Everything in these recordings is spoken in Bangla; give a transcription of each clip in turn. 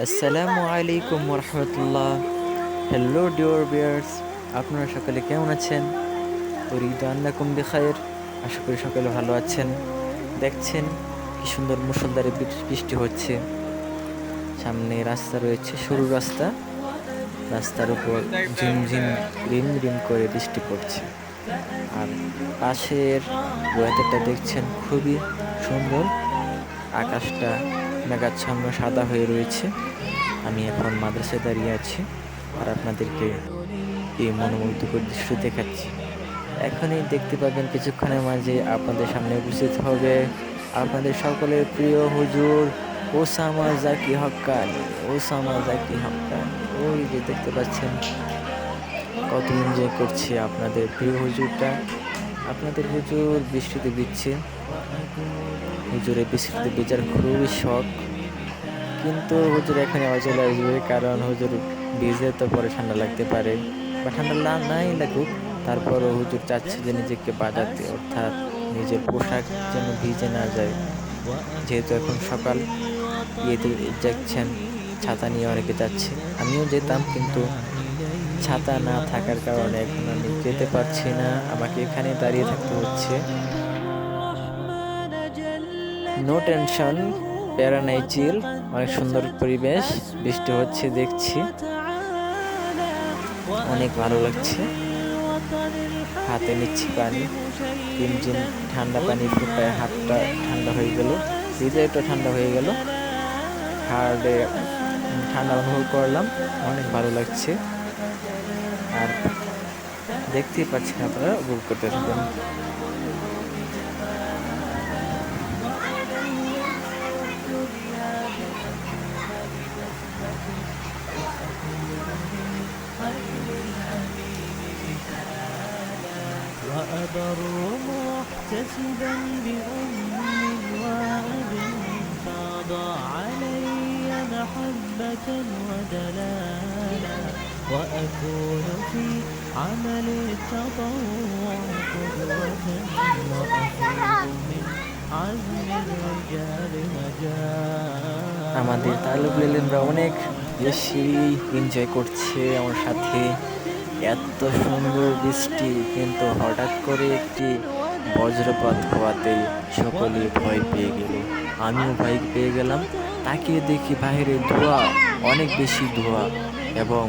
আসসালামু আলাইকুম রহমতুল্লাহ। হ্যালো ডিওর বিয়ার্স, আপনারা সকলে কেমন আছেন? উরিদু আন্নাকুম বিখায়ের। আশা করি সকলে ভালো আছেন। দেখছেন কি সুন্দর মুষলধারে বৃষ্টি হচ্ছে। সামনে রাস্তা রয়েছে, সরু রাস্তা। রাস্তার উপর ঝিমঝিম রিম রিম করে বৃষ্টি পড়ছে। আর পাশের ওয়েদারটা দেখছেন খুবই সুন্দর। আকাশটা মেঘাচ্ছন্ন সাদা হয়ে রয়েছে। আমি এখন মাদ্রাসায় দাঁড়িয়ে আছি আর আপনাদেরকে এই মনোমুগ্ধকর দৃশ্য দেখাচ্ছি। এখনই দেখতে পাবেন কিছুক্ষণের মাঝে আপনাদের সামনে উপস্থিত হবে আপনাদের সকলের প্রিয় হুজুর ওসামা জাকি হক্কানি। ওই যে দেখতে পাচ্ছেন কত এনজয় করছে আপনাদের প্রিয় হুজুরটা। আপনাদের হুজুর বৃষ্টিতে ভিজছে। হুজুরের বৃষ্টিতে ভিজার খুবই শখ, কিন্তু হুজুর এখানে আবার চলে আসবে, কারণ হুজুর ভিজে তো পরে ঠান্ডা লাগতে পারে, বা ঠান্ডা নাই লাগুক, তারপরও হুজুর চাচ্ছে যে নিজেকে বাঁচাতে, অর্থাৎ নিজের পোশাক যেন ভিজে না যায়। যেহেতু এখন সকাল, ইয়েতে দেখছেন ছাতা নিয়ে অনেকে যাচ্ছে, আমিও যেতাম, কিন্তু ছাতা না থাকার কারণে এখন আমি যেতে পারছি না, আমাকে এখানে দাঁড়িয়ে থাকতে হচ্ছে। নো টেনশন, প্যারা নাই, চিল। অনেক সুন্দর পরিবেশ, বৃষ্টি হচ্ছে দেখছি, অনেক ভালো লাগছে। হাতে নিচ্ছি পানি, রিমঝিম ঠান্ডা পানি ফুটায় হাতটা ঠান্ডা হয়ে গেল, হৃদয়টা ঠান্ডা হয়ে গেল, হার্টে ঠান্ডা অনুভব করলাম, অনেক ভালো লাগছে। আর দেখতেই পাচ্ছেন, আপনারা উপভোগ করতে থাকুন। وأبر محتسبا بأم وأب فاض علي محبة ودلالا وأكون في عمل التطوع قدوة وأفوق من عزم الرجال مجالا। আমাদের তালেব ইলমরা অনেক বেশি এনজয় করছে আমার সাথে। এত সুন্দর বৃষ্টি, কিন্তু হঠাৎ করে একটি বজ্রপাত হওয়াতে সকলে ভয় পেয়ে গেল, আমিও ভয় পেয়ে গেলাম। তাকিয়ে দেখি বাইরে ধোঁয়া, অনেক বেশি ধোঁয়া, এবং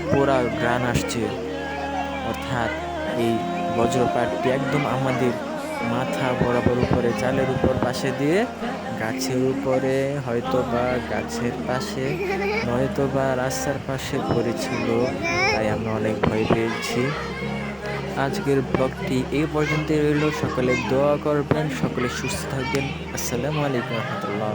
পোড়া গ্রান আসছে, অর্থাৎ এই বজ্রপাতটি একদম আমাদের মাথা বরাবর উপরে, চালের উপর পাশে দিয়ে গাছের উপরে, হয়তোবা গাছের পাশে, নয়তোবা রাস্তার পাশে পড়েছিল, তাই আমরা অনেক ভয় পেয়েছি। আজকের ব্লগটি এই পর্যন্তই রইল। সকলে দোয়া করবেন, সকলে সুস্থ থাকবেন। আসসালামু আলাইকুম রহমতুল্লাহ।